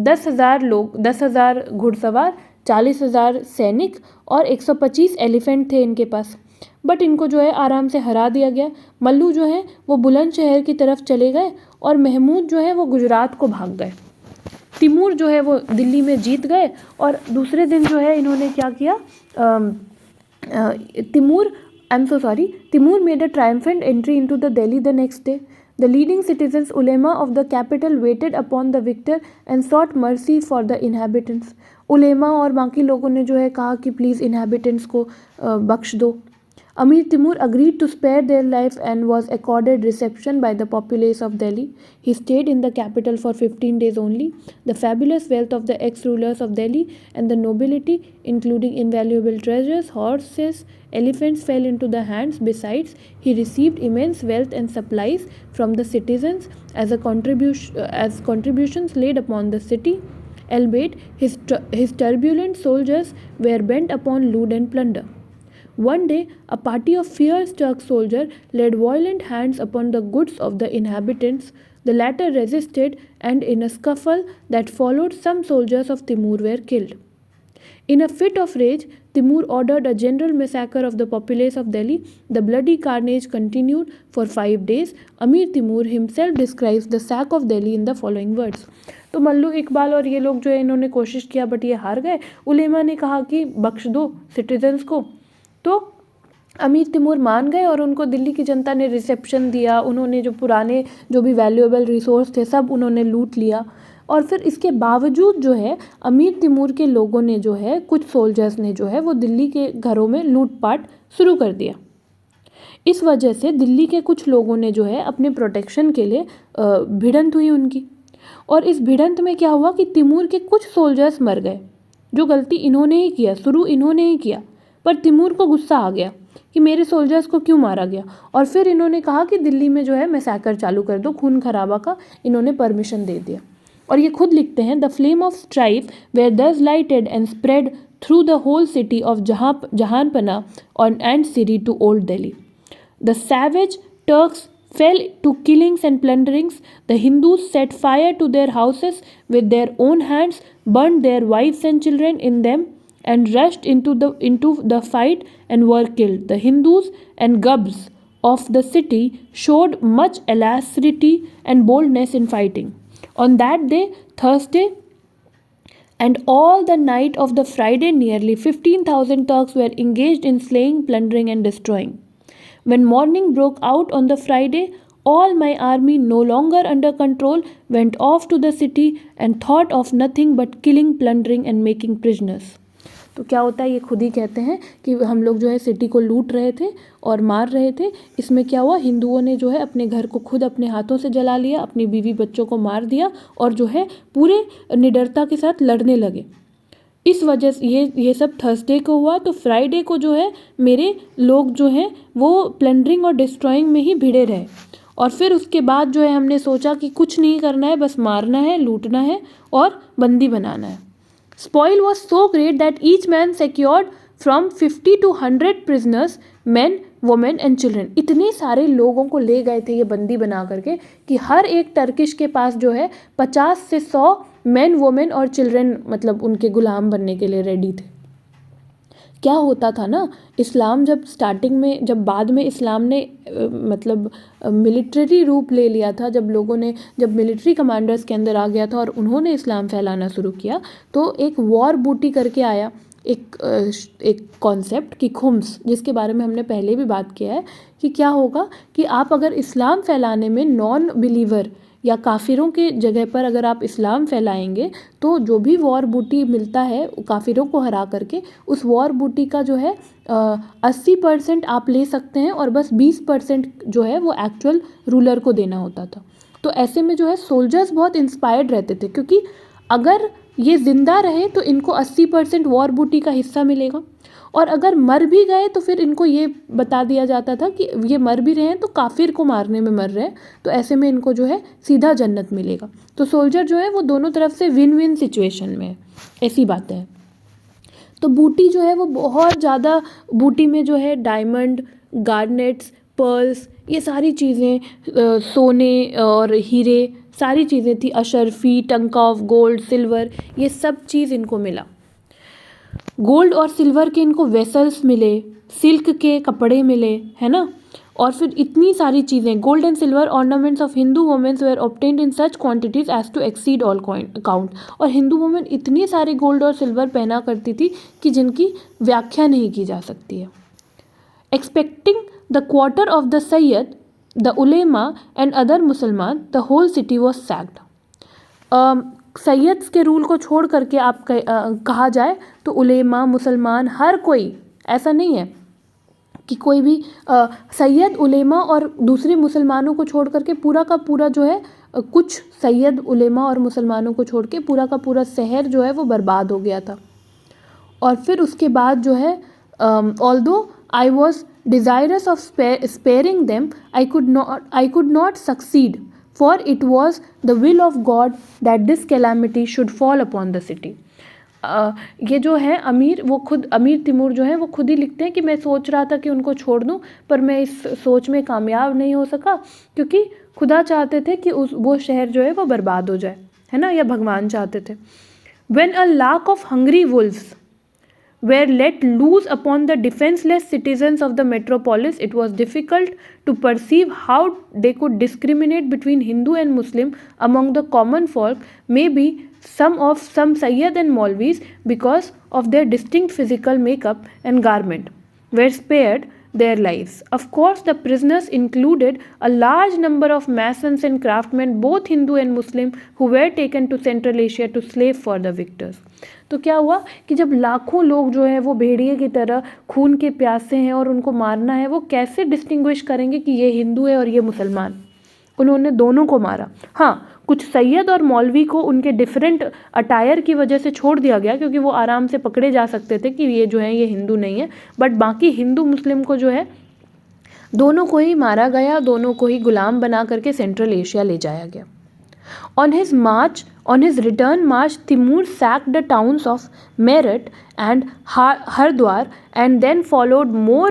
10,000 लोग, 10,000 घुड़सवार, 40,000 सैनिक और 125 एलिफेंट थे इनके पास, बट इनको जो है आराम से हरा दिया गया। मल्लू जो है वो बुलंदशहर की तरफ चले गए और महमूद जो है वो गुजरात को भाग गए। तिमूर जो है वो दिल्ली में जीत गए, और दूसरे दिन जो है इन्होंने क्या किया, Timur made a triumphant entry into the Delhi the next day. The leading citizens ulema of the capital waited upon the victor and sought mercy for the inhabitants. उलेमा और बाकी लोगों ने जो है कहा कि प्लीज़ इनहेबिटेंट्स को बख्श दो। Amir Timur agreed to spare their life and was accorded reception by the populace of Delhi. He stayed in the capital for 15 days only. The fabulous wealth of the ex-rulers of Delhi and the nobility, including invaluable treasures, horses, elephants, fell into the hands. Besides, he received immense wealth and supplies from the citizens as contributions laid upon the city. Albeit, his turbulent soldiers were bent upon loot and plunder. One day, a party of fierce Turk soldiers laid violent hands upon the goods of the inhabitants. The latter resisted, and in a scuffle that followed, some soldiers of Timur were killed. In a fit of rage, Timur ordered a general massacre of the populace of Delhi. The bloody carnage continued for 5 days. Amir Timur himself describes the sack of Delhi in the following words. तो मल्लू इकबाल और ये लोग जो है इन्होंने कोशिश किया, बट ये हार गए। उलेमा ने कहा कि बख्श दो सिटीजन्स को, तो अमीर तिमूर मान गए और उनको दिल्ली की जनता ने रिसेप्शन दिया। उन्होंने जो पुराने जो भी वैल्यूएबल रिसोर्स थे सब उन्होंने लूट लिया। और फिर इसके बावजूद जो है अमीर तिमूर के लोगों ने जो है, कुछ सोल्जर्स ने जो है वो दिल्ली के घरों में लूटपाट शुरू कर दिया। इस वजह से दिल्ली के कुछ लोगों ने जो है अपने प्रोटेक्शन के लिए भिड़ंत हुई उनकी। और इस भिड़ंत में क्या हुआ कि तिमूर के कुछ सोल्जर्स मर गए, जो गलती इन्होंने ही किया, शुरू इन्होंने ही किया। पर तिमूर को गुस्सा आ गया कि मेरे सोल्जर्स को क्यों मारा गया, और फिर इन्होंने कहा कि दिल्ली में जो है मैसेकर चालू कर दो, खून खराबा का इन्होंने परमिशन दे दिया। और ये खुद लिखते हैं, the flame of strife were thus lighted and spread through the whole city of Jahanpanah and Siri to old Delhi. The savage Turks fell to killings and plunderings. The Hindus set fire to their houses with their own hands, burned their wives and children in them, and rushed into the fight and were killed. The Hindus and Gubs of the city showed much alacrity and boldness in fighting. On that day, Thursday, and all the night of the Friday, nearly 15,000 Turks were engaged in slaying, plundering, and destroying. When morning broke out on the Friday, all my army, no longer under control, went off to the city and thought of nothing but killing, plundering and making prisoners. तो क्या होता है, ये खुद ही कहते हैं कि हम लोग जो है सिटी को लूट रहे थे और मार रहे थे। इसमें क्या हुआ, हिंदुओं ने जो है अपने घर को खुद अपने हाथों से जला लिया, अपनी बीवी बच्चों को मार दिया और जो है पूरे निडरता के साथ लड़ने लगे। इस वजह से ये सब थर्सडे को हुआ। तो फ्राइडे को जो है मेरे लोग जो हैं वो प्लंडरिंग और डिस्ट्रॉइंग में ही भिड़े रहे। और फिर उसके बाद जो है हमने सोचा कि कुछ नहीं करना है, बस मारना है, लूटना है और बंदी बनाना है। Spoil was so great that each man secured from 50 to 100 prisoners, men, women and children. इतने सारे लोगों को ले गए थे ये बंदी बना करके कि हर एक टर्किश के पास जो है 50 से 100 मेन, वुमेन और चिल्ड्रन मतलब उनके गुलाम बनने के लिए रेडी थे। क्या होता था ना, इस्लाम जब स्टार्टिंग में, जब बाद में इस्लाम ने मतलब मिलिट्री रूप ले लिया था, जब लोगों ने, जब मिलिट्री कमांडर्स के अंदर आ गया था और उन्होंने इस्लाम फैलाना शुरू किया, तो एक वॉर बूटी करके आया एक कॉन्सेप्ट कि खुम्स, जिसके बारे में हमने पहले भी बात किया है कि क्या होगा कि आप अगर इस्लाम फैलाने में नॉन बिलीवर या काफिरों के जगह पर अगर आप इस्लाम फैलाएंगे तो जो भी वॉर बूटी मिलता है काफिरों को हरा करके, उस वॉर बूटी का जो है 80% आप ले सकते हैं और बस 20% जो है वो एक्चुअल रूलर को देना होता था। तो ऐसे में जो है सोल्जर्स बहुत इंस्पायर्ड रहते थे, क्योंकि अगर ये ज़िंदा रहे तो इनको 80% वॉर बूटी का हिस्सा मिलेगा, और अगर मर भी गए तो फिर इनको ये बता दिया जाता था कि ये मर भी रहे हैं तो काफिर को मारने में मर रहे हैं, तो ऐसे में इनको जो है सीधा जन्नत मिलेगा। तो सोल्जर जो है वो दोनों तरफ से विन विन सिचुएशन में है, ऐसी बातें हैं। तो बूटी जो है वो बहुत ज़्यादा, बूटी में जो है डायमंड, गार्नेट्स, पर्ल्स, ये सारी चीज़ें, सोने और हीरे, सारी चीज़ें थी, अशरफी, टंका ऑफ गोल्ड, सिल्वर, ये सब चीज़ इनको मिला। गोल्ड और सिल्वर के इनको वेसल्स मिले, सिल्क के कपड़े मिले, है ना, और फिर इतनी सारी चीज़ें, gold and silver ornaments of Hindu womens were obtained in such quantities as to exceed all count. और हिंदू वुमेन इतनी सारे गोल्ड और सिल्वर पहना करती थी कि जिनकी व्याख्या नहीं की जा सकती है। Excepting the quarter of the Sayyid, the ulema and other Musalman, the whole city was sacked. Sayyids के रूल को छोड़ करके आप कहा जाए तो उलेमा, मुसलमान, हर कोई, ऐसा नहीं है कि कोई भी सैयद, उलेमा और दूसरे मुसलमानों को छोड़ करके पूरा का पूरा जो है, कुछ सैयद, उलेमा और मुसलमानों को छोड़ के पूरा का पूरा शहर जो है वो बर्बाद हो गया था। और फिर उसके बाद जो है, although I was desirous of sparing them, I could not succeed, for it was the will of God that this calamity should fall upon the city। ये जो है अमीर, वो खुद अमीर तिमूर जो है वो खुद ही लिखते हैं कि मैं सोच रहा था कि उनको छोड़ दूं, पर मैं इस सोच में कामयाब नहीं हो सका, क्योंकि खुदा चाहते थे कि वो शहर जो है वो बर्बाद हो जाए, है ना, या भगवान चाहते थे। When a lack of hungry wolves were let loose upon the defenseless citizens of the metropolis, it was difficult to perceive how they could discriminate between Hindu and Muslim among the common folk. Maybe some Sayyid and Maulvis, because of their distinct physical makeup and garment, were spared their lives. Of course, the prisoners included a large number of masons and craftsmen, both Hindu and Muslim, who were taken to Central Asia to slave for the victors। तो क्या हुआ कि जब लाखों लोग जो है वो भेड़िए की तरह खून के प्यासे हैं और उनको मारना है, वो कैसे डिस्टिंग्विश करेंगे कि ये हिंदू है और ये मुसलमान? उन्होंने दोनों को मारा। हाँ, कुछ सैयद और मौलवी को उनके डिफरेंट अटायर की वजह से छोड़ दिया गया, क्योंकि वो आराम से पकड़े जा सकते थे कि ये जो है ये हिंदू नहीं है, बट बाकी हिंदू मुस्लिम को जो है दोनों को ही मारा गया, दोनों को ही गुलाम बना करके सेंट्रल एशिया ले जाया गया। On his return march, Timur sacked the towns of Meerut and Hardwar, and then followed more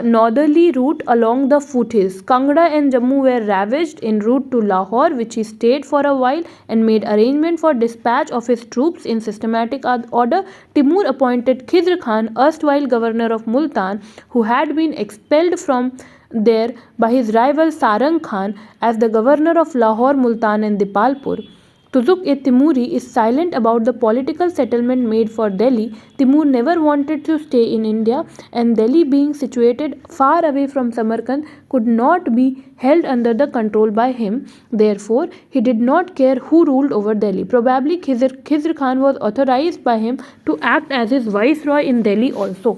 northerly route along the foothills. Kangra and Jammu were ravaged en route to Lahore, which he stayed for a while and made arrangement for dispatch of his troops in systematic order. Timur appointed Khidr Khan, erstwhile governor of Multan, who had been expelled from there by his rival Sarang Khan, as the governor of Lahore, Multan and Dipalpur. Tuzuk-e-Timuri is silent about the political settlement made for Delhi. Timur never wanted to stay in India, and Delhi, being situated far away from Samarkand, could not be held under the control by him. Therefore, he did not care who ruled over Delhi. Probably Khizr Khan was authorized by him to act as his viceroy in Delhi also.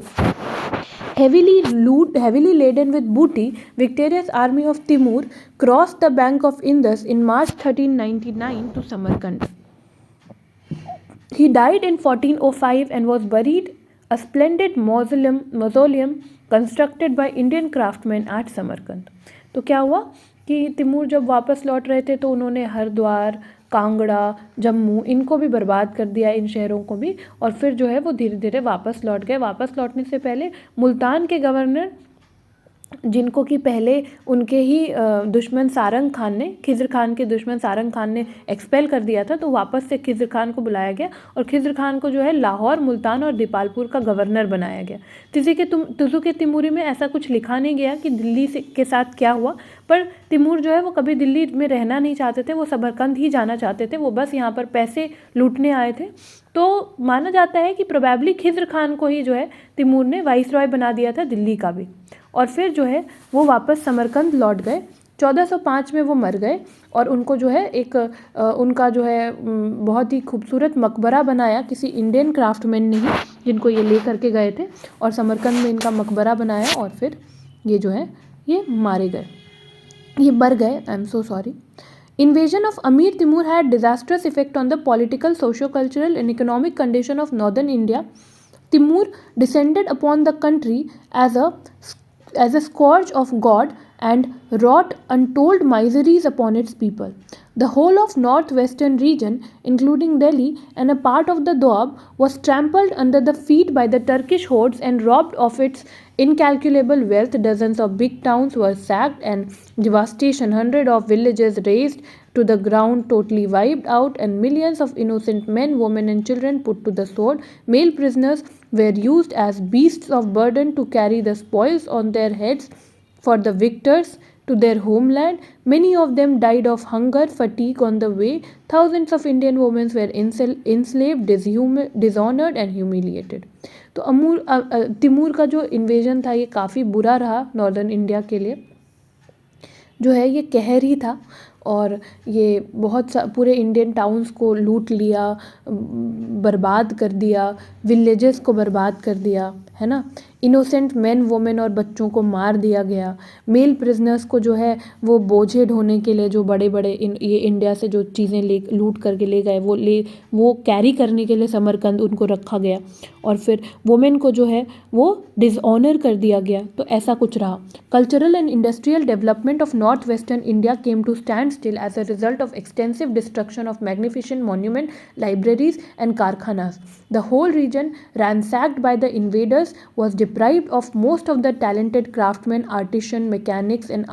Heavily laden with booty, victorious army of Timur crossed the bank of Indus in March 1399 to Samarkand. He died in 1405 and was buried a splendid mausoleum constructed by Indian craftsmen at Samarkand. तो क्या हुआ कि तिमूर जब वापस लौट रहे थे तो उन्होंने हरिद्वार, कांगड़ा, जम्मू, इनको भी बर्बाद कर दिया, इन शहरों को भी। और फिर जो है वो धीरे धीरे वापस लौट गए। वापस लौटने से पहले मुल्तान के गवर्नर, जिनको कि पहले उनके ही दुश्मन सारंग खान ने, खिज़र खान के दुश्मन सारंग खान ने एक्सपेल कर दिया था, तो वापस से खिज़र खान को बुलाया गया और खिज़र खान को जो है लाहौर, मुल्तान और दीपालपुर का गवर्नर बनाया गया। तुज़ुक-ए तिमूरी में ऐसा कुछ लिखा नहीं गया कि दिल्ली के साथ क्या हुआ, पर तिमूर जो है वो कभी दिल्ली में रहना नहीं चाहते थे, वो समरकंद ही जाना चाहते थे, वो बस यहाँ पर पैसे लूटने आए थे। तो माना जाता है कि प्रोबेबली खिज़र खान को ही जो है तिमूर ने वाइसरॉय बना दिया था दिल्ली का भी। और फिर जो है वो वापस समरकंद लौट गए। 1405 में वो मर गए और उनको जो है एक उनका जो है बहुत ही खूबसूरत मकबरा बनाया किसी इंडियन क्राफ्टमैन ने ही, जिनको ये ले करके गए थे, और समरकंद में इनका मकबरा बनाया। और फिर ये जो है ये मारे गए, ये मर गए, I am so sorry. Invasion of Amir Timur had disastrous effect on the political, socio-cultural and economic condition of northern India. Timur descended upon the country as a scourge of God and wrought untold miseries upon its people. The whole of northwestern region, including Delhi and a part of the Doab, was trampled under the feet by the Turkish hordes and robbed of its incalculable wealth. Dozens of big towns were sacked and devastation. Hundreds of villages razed to the ground, totally wiped out, and millions of innocent men, women, and children put to the sword. Male prisoners were used as beasts of burden to carry the spoils on their heads for the victors to their homeland. Many of them died of hunger, fatigue on the way. Thousands of Indian women were enslaved, dishonored and humiliated. तो तिमूर का जो इन्वेजन था ये काफ़ी बुरा रहा नॉर्दर्न इंडिया के लिए, जो है ये कहरी था। और ये बहुत पूरे इंडियन टाउन्स को लूट लिया, बर्बाद कर दिया, विलेजेस को बर्बाद कर दिया, है ना। इनोसेंट मैन, वुमेन और बच्चों को मार दिया गया। मेल प्रिजनर्स को जो है वो बोझे ढोने के लिए, जो बड़े बड़े ये इंडिया से जो चीज़ें लूट करके ले गए, वो कैरी करने के लिए समरकंद उनको रखा गया। और फिर वुमेन को जो है वो डिसऑनर कर दिया गया। तो ऐसा कुछ रहा। Cultural and industrial development of north western India came to stand still as a result of extensive destruction of magnificent monument, libraries and karkhanas. The whole region, ransacked by the invaders, was deprived of most of the talented craftsmen, artisans, mechanics and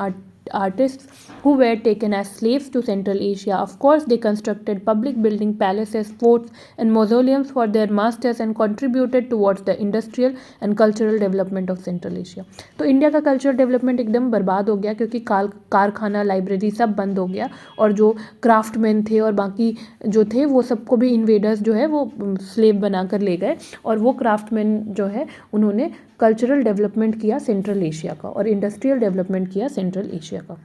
artists who were taken as slaves to Central Asia. Of course, they constructed public buildings, palaces, forts and mausoleums for their masters and contributed towards the industrial and cultural development of Central Asia. तो इंडिया का कल्चरल डेवलपमेंट एकदम बर्बाद हो गया, क्योंकि कारखाना, लाइब्रेरी सब बंद हो गया, और जो क्राफ्टमैन थे और बाकी जो थे वो सबको भी इन्वेडर्स जो है वो स्लेव बनाकर ले गए। और वो क्राफ्टमैन जो है उन्होंने कल्चरल डेवलपमेंट किया सेंट्रल एशिया का, और इंडस्ट्रियल डेवलपमेंट किया सेंट्रल एशिया का।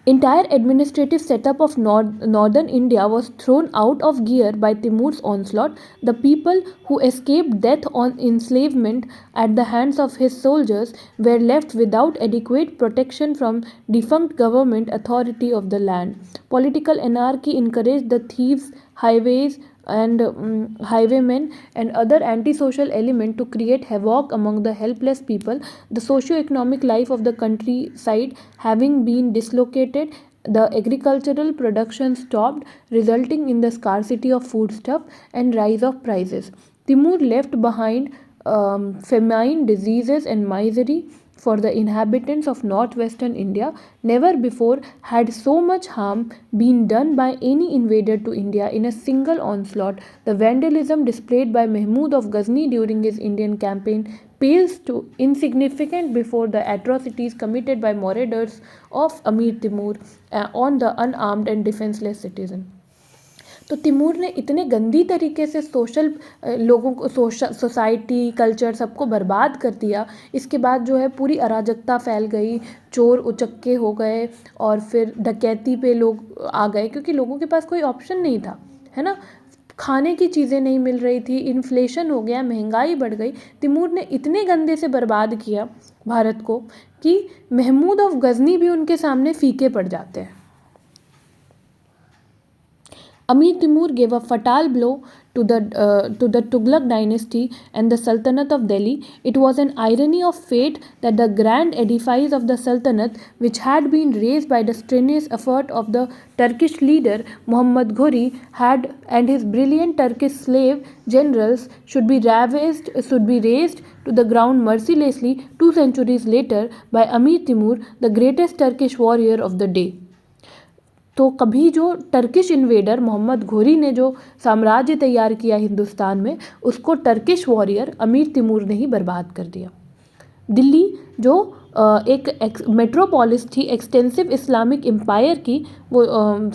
Entire administrative setup of northern India was thrown out of gear by Timur's onslaught. The people who escaped death on enslavement at the hands of his soldiers were left without adequate protection from defunct government authority of the land. Political anarchy encouraged the thieves, highwaymen and other antisocial elements to create havoc among the helpless people. The socio-economic life of the countryside having been dislocated, the agricultural production stopped, resulting in the scarcity of foodstuff and rise of prices. Timur left behind famine, diseases and misery for the inhabitants of northwestern India. Never before had so much harm been done by any invader to India in a single onslaught. The vandalism displayed by Mahmud of Ghazni during his Indian campaign pales to insignificant before the atrocities committed by marauders of Amir Timur on the unarmed and defenseless citizen. तो तिमूर ने इतने गंदी तरीके से लोगों को, सोसाइटी, कल्चर सबको बर्बाद कर दिया। इसके बाद जो है पूरी अराजकता फैल गई, चोर उचक्के हो गए, और फिर डकैती पे लोग आ गए, क्योंकि लोगों के पास कोई ऑप्शन नहीं था, है ना। खाने की चीज़ें नहीं मिल रही थी, इन्फ्लेशन हो गया, महंगाई बढ़ गई। तिमूर ने इतने गंदे से बर्बाद किया भारत को कि महमूद ऑफ गजनी भी उनके सामने फीके पड़ जाते हैं। Amir Timur gave a fatal blow to to the Tughlaq dynasty and the Sultanate of Delhi, it was an irony of fate that the grand edifice of the Sultanate, which had been raised by the strenuous effort of the Turkish leader Muhammad Ghori and his brilliant Turkish slave generals, should be razed to the ground mercilessly 2 centuries later by Amir Timur, the greatest Turkish warrior of the day. तो कभी जो टर्किश इन्वेडर मोहम्मद घोरी ने जो साम्राज्य तैयार किया हिंदुस्तान में, उसको टर्किश वॉरियर अमीर तिमूर ने ही बर्बाद कर दिया। दिल्ली जो एक मेट्रोपोलिस थी एक्सटेंसिव इस्लामिक एम्पायर की, वो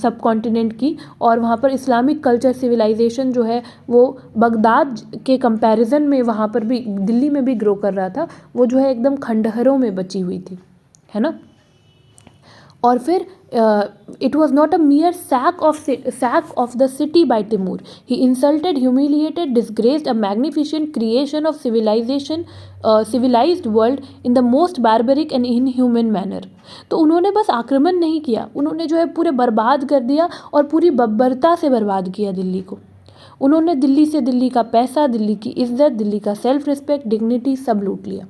सब कॉन्टिनेंट की, और वहाँ पर इस्लामिक कल्चर सिविलाइजेशन जो है वो बगदाद के कंपैरिजन में वहाँ पर भी दिल्ली में भी ग्रो कर रहा था। वो जो है एकदम खंडहरों में बची हुई थी, है ना। और फिर it was not a mere sack of the city by Timur. He insulted, humiliated, disgraced a magnificent creation of civilized world in the most barbaric and inhuman manner. तो उन्होंने बस आक्रमण नहीं किया, उन्होंने जो है पूरे बर्बाद कर दिया और पूरी बर्बरता से बर्बाद किया दिल्ली को। उन्होंने दिल्ली से दिल्ली का पैसा, दिल्ली की इज्जत, दिल्ली का सेल्फ रिस्पेक्ट, डिग्निटी सब लूट लिया।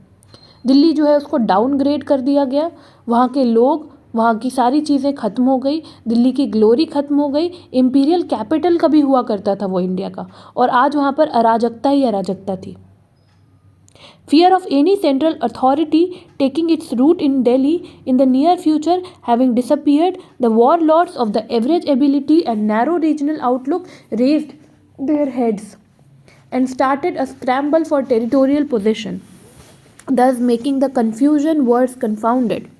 दिल्ली जो है उसको डाउनग्रेड कर दिया गया, वहाँ के लोग, वहाँ की सारी चीज़ें ख़त्म हो गई, दिल्ली की ग्लोरी ख़त्म हो गई। इम्पीरियल कैपिटल कभी हुआ करता था वो इंडिया का, और आज वहाँ पर अराजकता ही अराजकता थी। Fear of any central authority taking its root in Delhi in the near future having disappeared, the warlords of the average ability and narrow regional outlook raised their heads and started a scramble for territorial possession, thus making the confusion worse confounded.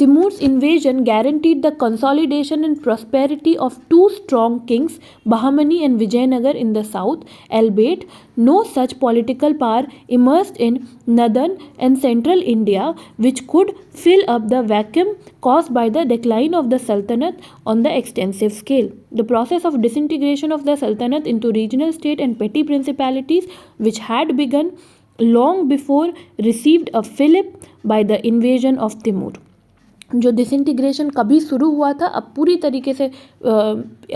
Timur's invasion guaranteed the consolidation and prosperity of 2 strong kings, Bahmani and Vijayanagar in the south, albeit no such political power emerged in northern and central India which could fill up the vacuum caused by the decline of the Sultanate on the extensive scale. The process of disintegration of the Sultanate into regional state and petty principalities, which had begun long before, received a fillip by the invasion of Timur. जो डिसइंटीग्रेशन कभी शुरू हुआ था, अब पूरी तरीके से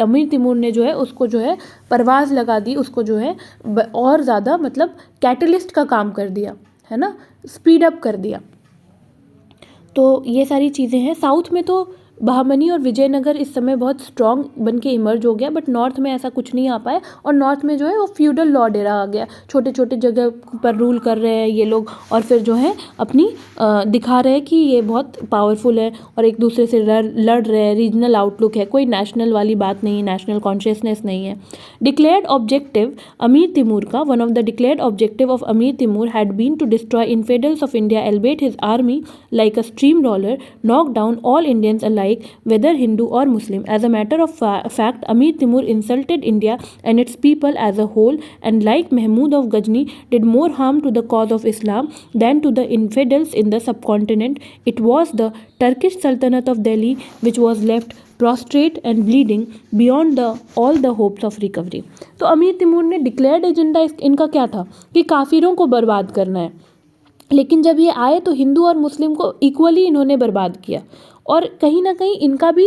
अमीर तिमूर ने जो है उसको जो है परवाज़ लगा दी, उसको जो है और ज़्यादा मतलब कैटलिस्ट का काम कर दिया, है ना, स्पीड अप कर दिया। तो ये सारी चीज़ें हैं। साउथ में तो बहमनी और विजयनगर इस समय बहुत स्ट्रॉन्ग बन के इमर्ज हो गया, बट नॉर्थ में ऐसा कुछ नहीं आ पाया, और नॉर्थ में जो है वो फ्यूडल लॉ डेरा आ गया, छोटे छोटे जगह पर रूल कर रहे हैं ये लोग, और फिर जो है अपनी दिखा रहे हैं कि ये बहुत पावरफुल है और एक दूसरे से लड़ रहे हैं, रीजनल आउटलुक है, कोई नेशनल वाली बात नहीं है, नेशनल कॉन्शियसनेस नहीं है। डिक्लेयर्ड ऑब्जेक्टिव अमीर तिमूर का, one of the declared objective of अमीर Timur had been to destroy infidels of India, albeit his army like a steam roller knock down all Indians alike, whether Hindu or Muslim. As a matter of fact, Amir Timur insulted India and its people as a whole, and like Mahmud of Ghazni, did more harm to the cause of Islam than to the infidels in the subcontinent. It was the Turkish Sultanate of Delhi which was left prostrate and bleeding beyond all the hopes of recovery. तो अमीर तिमूर ने डिक्लेयर्ड एजेंडा इनका क्या था कि काफिरों को बर्बाद करना है, लेकिन जब ये आए तो हिंदू और मुस्लिम को इक्वली इन्होंने बर्बाद किया। और कहीं ना कहीं इनका भी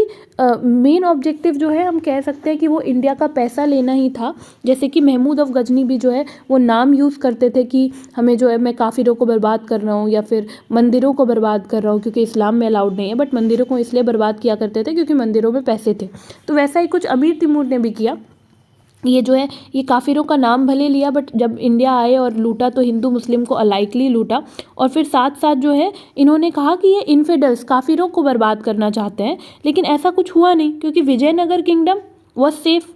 मेन ऑब्जेक्टिव जो है हम कह सकते हैं कि वो इंडिया का पैसा लेना ही था। जैसे कि महमूद ऑफ गजनी भी जो है वो नाम यूज़ करते थे कि हमें जो है मैं काफिरों को बर्बाद कर रहा हूँ या फिर मंदिरों को बर्बाद कर रहा हूँ, क्योंकि इस्लाम में अलाउड नहीं है, बट मंदिरों को इसलिए बर्बाद किया करते थे क्योंकि मंदिरों में पैसे थे। तो वैसा ही कुछ अमीर तिमूर ने भी किया। ये जो है ये काफिरों का नाम भले लिया, बट जब इंडिया आए और लूटा तो हिंदू मुस्लिम को अलाइकली लूटा। और फिर साथ साथ जो है इन्होंने कहा कि ये इन्फिडल्स काफिरों को बर्बाद करना चाहते हैं, लेकिन ऐसा कुछ हुआ नहीं क्योंकि विजयनगर किंगडम वॉज सेफ।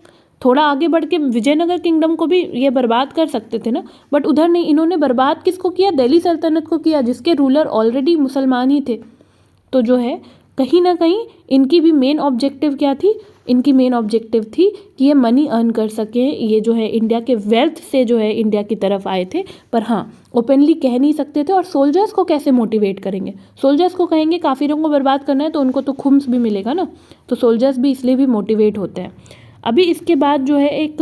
थोड़ा आगे बढ़ के विजयनगर किंगडम को भी ये बर्बाद कर सकते थे ना, बट उधर नहीं, इन्होंने बर्बाद किसको किया, दिल्ली सल्तनत को किया, जिसके रूलर ऑलरेडी मुसलमान ही थे। तो जो है कहीं ना कहीं इनकी भी मेन ऑब्जेक्टिव क्या थी, इनकी मेन ऑब्जेक्टिव थी कि ये मनी अर्न कर सकें, ये जो है इंडिया के वेल्थ से जो है इंडिया की तरफ आए थे। पर हाँ, ओपनली कह नहीं सकते थे। और सोल्जर्स को कैसे मोटिवेट करेंगे, सोल्जर्स को कहेंगे काफिरों को बर्बाद करना है तो उनको तो खुम्स भी मिलेगा ना, तो सोल्जर्स भी इसलिए भी मोटिवेट होते हैं। अभी इसके बाद जो है एक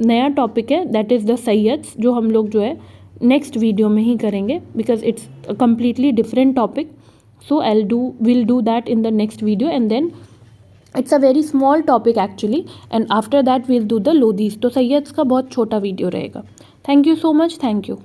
नया टॉपिक है, दैट इज़ द सैयद्स, जो हम लोग जो है नेक्स्ट वीडियो में ही करेंगे, because it's a completely different topic. So we'll do that in the next video, and then it's a very small topic actually, and after that we'll do the Lodhis. तो सैयद्स का बहुत छोटा वीडियो रहेगा। Thank you so much, thank you.